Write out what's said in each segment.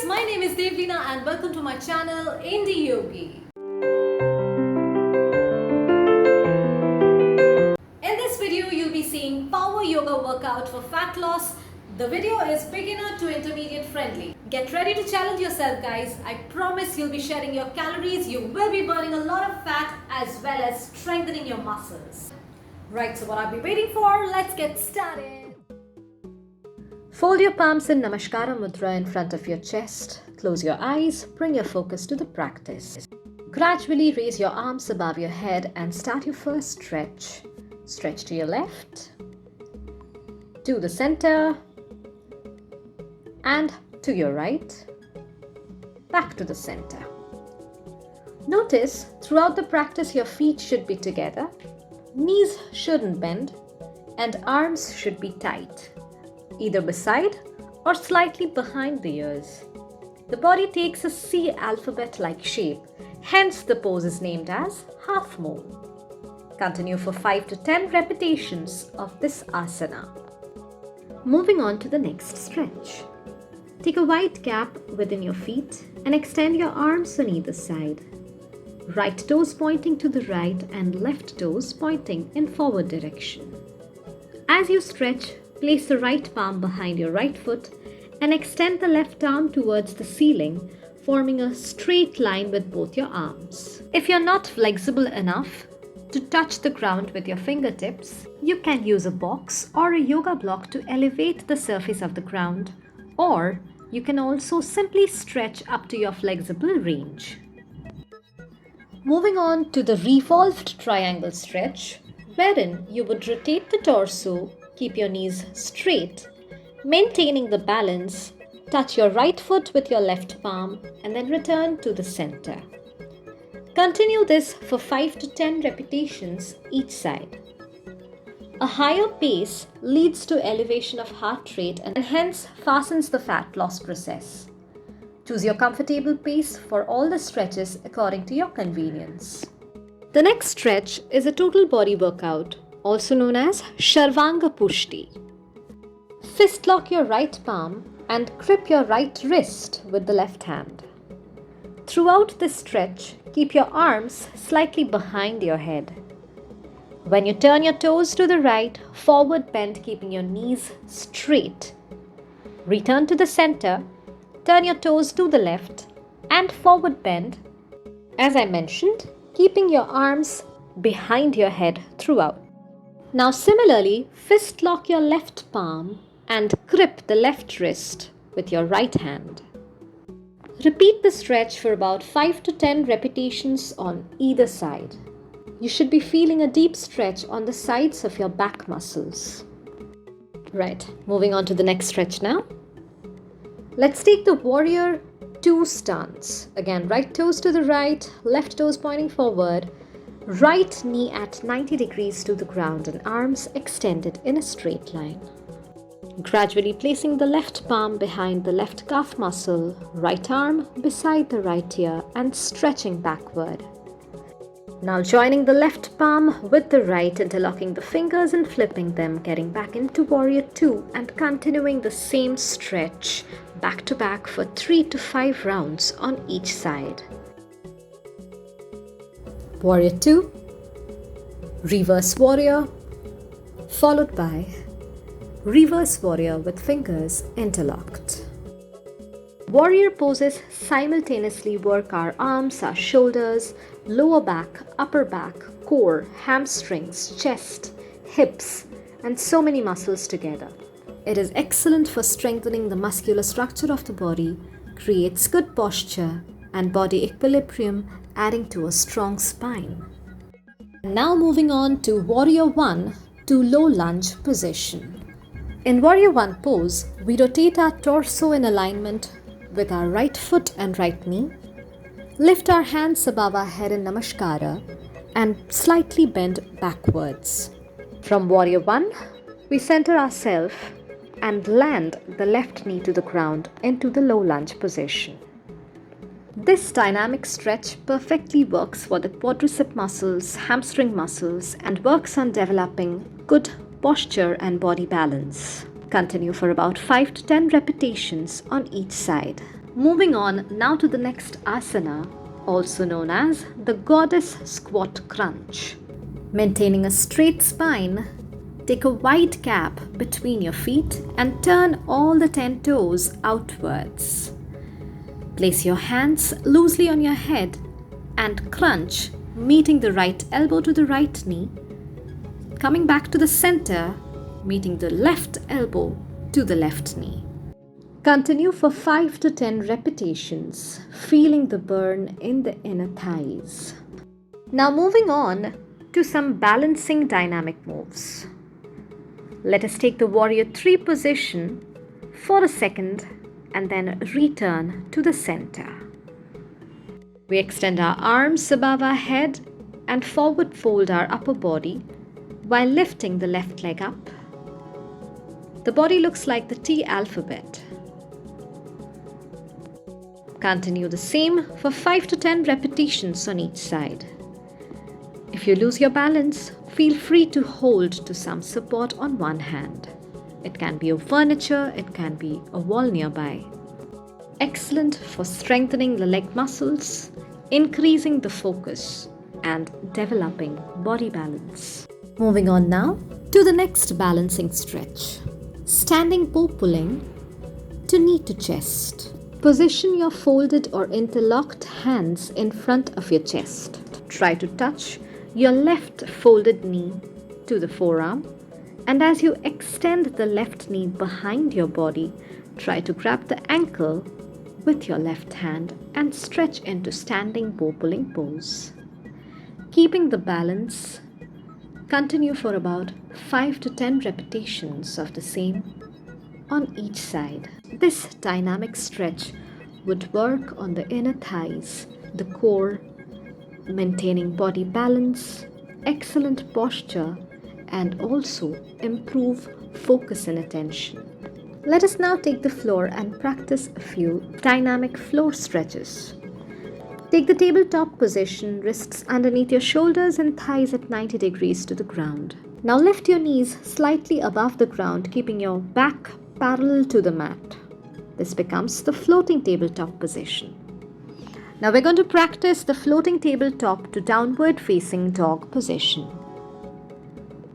my name is Devlina and welcome to my channel Indie Yogi. In this video you'll be seeing power yoga workout for fat loss. The video is beginner to intermediate friendly. Get ready to challenge yourself guys. I promise you'll be shedding your calories, you will be burning a lot of fat as well as strengthening your muscles. Right, so what I'll be waiting for, let's get started. Fold your palms in Namaskara Mudra in front of your chest. Close your eyes, bring your focus to the practice. Gradually raise your arms above your head and start your first stretch. Stretch to your left, to the center, and to your right, back to the center. Notice throughout the practice your feet should be together, knees shouldn't bend, and arms should be tight, either beside or slightly behind the ears. The body takes a C alphabet-like shape, hence the pose is named as half moon. Continue for 5 to 10 repetitions of this asana. Moving on to the next stretch. Take a wide gap within your feet and extend your arms on either side. Right toes pointing to the right and left toes pointing in forward direction. As you stretch, place the right palm behind your right foot and extend the left arm towards the ceiling, forming a straight line with both your arms. If you're not flexible enough to touch the ground with your fingertips, you can use a box or a yoga block to elevate the surface of the ground, or you can also simply stretch up to your flexible range. Moving on to the revolved triangle stretch, wherein you would rotate the torso, keep your knees straight, maintaining the balance, touch your right foot with your left palm and then return to the center. Continue this for 5 to 10 repetitions each side. A higher pace leads to elevation of heart rate and hence fastens the fat loss process. Choose your comfortable pace for all the stretches according to your convenience. The next stretch is a total body workout, also known as Sharvanga Pushti. Fist lock your right palm and grip your right wrist with the left hand. Throughout this stretch, keep your arms slightly behind your head. When you turn your toes to the right, forward bend keeping your knees straight. Return to the center, turn your toes to the left and forward bend. As I mentioned, keeping your arms behind your head throughout. Now similarly, fist lock your left palm and grip the left wrist with your right hand. Repeat the stretch for about 5 to 10 repetitions on either side. You should be feeling a deep stretch on the sides of your back muscles. Right, moving on to the next stretch now. Let's take the warrior 2 stance. Again, right toes to the right, left toes pointing forward, right knee at 90 degrees to the ground and arms extended in a straight line. Gradually placing the left palm behind the left calf muscle, right arm beside the right ear and stretching backward. Now joining the left palm with the right, interlocking the fingers and flipping them, getting back into warrior 2 and continuing the same stretch back to back for 3 to 5 rounds on each side. Warrior 2, reverse warrior, followed by reverse warrior with fingers interlocked. Warrior poses simultaneously work our arms, our shoulders, lower back, upper back, core, hamstrings, chest, hips, and so many muscles together. It is excellent for strengthening the muscular structure of the body, creates good posture and body equilibrium, adding to a strong spine. Now moving on to Warrior 1 to low lunge position. In Warrior 1 pose, we rotate our torso in alignment with our right foot and right knee, lift our hands above our head in Namaskara and slightly bend backwards. From Warrior 1, we center ourselves and land the left knee to the ground into the low lunge position. This dynamic stretch perfectly works for the quadricep muscles, hamstring muscles, and works on developing good posture and body balance. Continue for about 5 to 10 repetitions on each side. Moving on now to the next asana, also known as the goddess squat crunch. Maintaining a straight spine, take a wide gap between your feet and turn all the 10 toes outwards. Place your hands loosely on your head and crunch, meeting the right elbow to the right knee, coming back to the center, meeting the left elbow to the left knee. Continue for 5 to 10 repetitions, feeling the burn in the inner thighs. Now moving on to some balancing dynamic moves. Let us take the warrior 3 position for a second and then return to the center. We extend our arms above our head and forward fold our upper body while lifting the left leg up. The body looks like the T alphabet. Continue the same for 5 to 10 repetitions on each side. If you lose your balance, feel free to hold to some support on one hand. It can be a furniture, it can be a wall nearby. Excellent for strengthening the leg muscles, increasing the focus, and developing body balance. Moving on now to the next balancing stretch. Standing bow pulling to knee to chest. Position your folded or interlocked hands in front of your chest. Try to touch your left folded knee to the forearm, and as you extend the left knee behind your body, try to grab the ankle with your left hand and stretch into standing bow pulling pose. Keeping the balance, continue for about 5 to 10 repetitions of the same on each side. This dynamic stretch would work on the inner thighs, the core, maintaining body balance, excellent posture, and also improve focus and attention. Let us now take the floor and practice a few dynamic floor stretches. Take the tabletop position, wrists underneath your shoulders and thighs at 90 degrees to the ground. Now lift your knees slightly above the ground, keeping your back parallel to the mat. This becomes the floating tabletop position. Now we're going to practice the floating tabletop to downward facing dog position.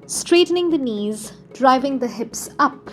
Straightening the knees, driving the hips up,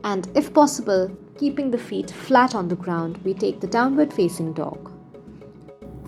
and if possible, keeping the feet flat on the ground, we take the downward facing dog.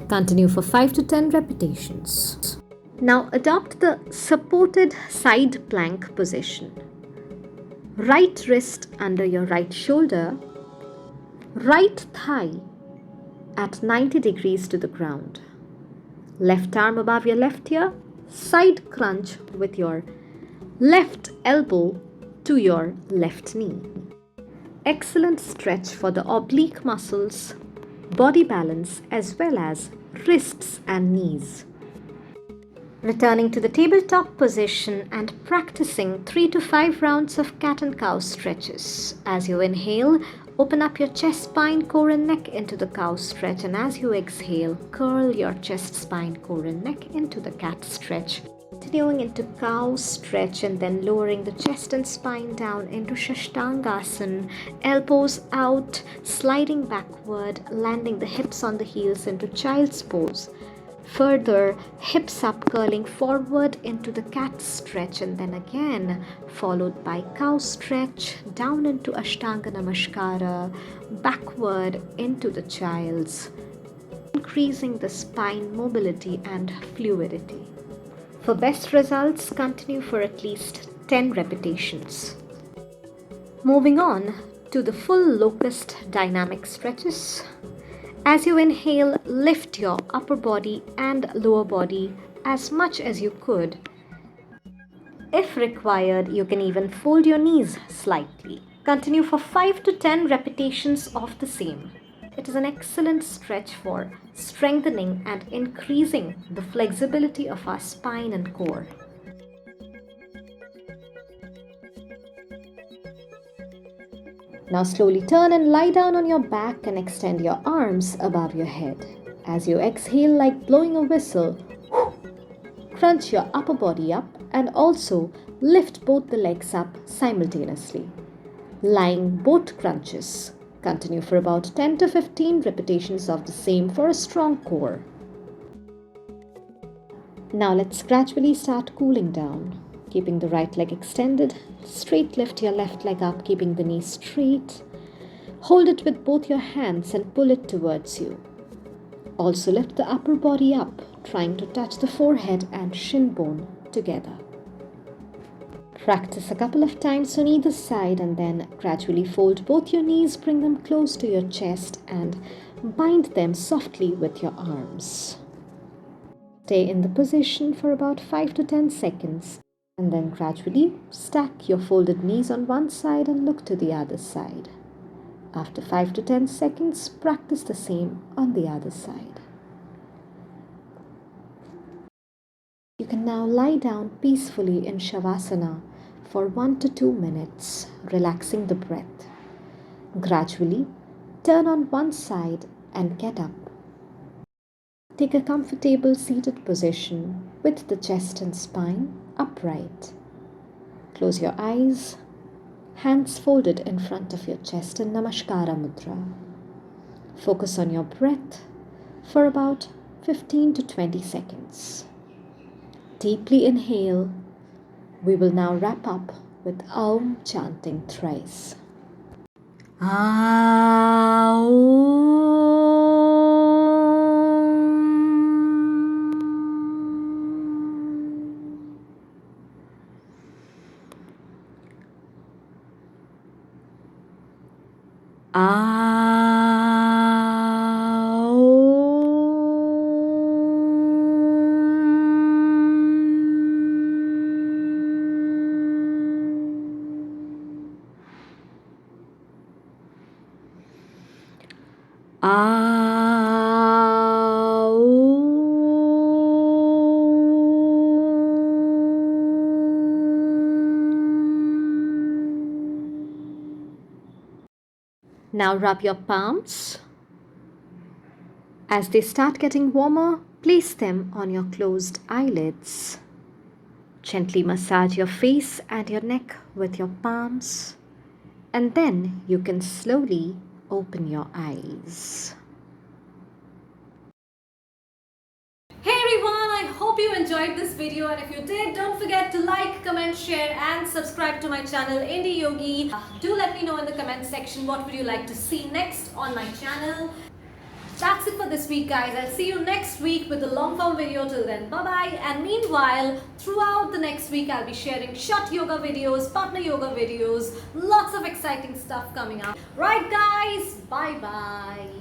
Continue for 5 to 10 repetitions. Now adopt the supported side plank position. Right wrist under your right shoulder, right thigh at 90 degrees to the ground. Left arm above your left ear, side crunch with your left elbow to your left knee. Excellent stretch for the oblique muscles, body balance, as well as wrists and knees. Returning to the tabletop position and practicing 3 to 5 rounds of cat and cow stretches. As you inhale, open up your chest, spine, core and neck into the cow stretch, and as you exhale, curl your chest, spine, core and neck into the cat stretch. Continuing into cow stretch and then lowering the chest and spine down into Shashtangasana, elbows out, sliding backward, landing the hips on the heels into child's pose. Further, hips up, curling forward into the cat stretch, and then again followed by cow stretch, down into Ashtanga Namaskara, backward into the child's, increasing the spine mobility and fluidity. For best results, continue for at least 10 repetitions. Moving on to the full locust dynamic stretches. As you inhale, lift your upper body and lower body as much as you could. If required, you can even fold your knees slightly. Continue for 5 to 10 repetitions of the same. It is an excellent stretch for strengthening and increasing the flexibility of our spine and core. Now slowly turn and lie down on your back and extend your arms above your head. As you exhale like blowing a whistle, crunch your upper body up and also lift both the legs up simultaneously. Lying both crunches. Continue for about 10 to 15 repetitions of the same for a strong core. Now let's gradually start cooling down. Keeping the right leg extended, straight lift your left leg up, keeping the knee straight. Hold it with both your hands and pull it towards you. Also lift the upper body up, trying to touch the forehead and shin bone together. Practice a couple of times on either side and then gradually fold both your knees, bring them close to your chest and bind them softly with your arms. Stay in the position for about 5 to 10 seconds and then gradually stack your folded knees on one side and look to the other side. After 5 to 10 seconds, practice the same on the other side. You can now lie down peacefully in Shavasana for 1 to 2 minutes, relaxing the breath. Gradually, turn on one side and get up. Take a comfortable seated position with the chest and spine upright. Close your eyes, hands folded in front of your chest in Namaskara Mudra. Focus on your breath for about 15 to 20 seconds. Deeply inhale. We will now wrap up with Aum chanting thrice. Now rub your palms. As they start getting warmer, place them on your closed eyelids. Gently massage your face and your neck with your palms, and then you can slowly open your eyes. Hey everyone, I hope you enjoyed this video, and if you did, don't forget to like, comment, share and subscribe to my channel Indie Yogi. Do let me know in the comment section what would you like to see next on my channel. That's it for this week, guys. I'll see you next week with a long form video. Till then, bye bye. And meanwhile, throughout the next week, I'll be sharing short yoga videos, partner yoga videos, lots of exciting stuff coming up. Right guys, bye bye.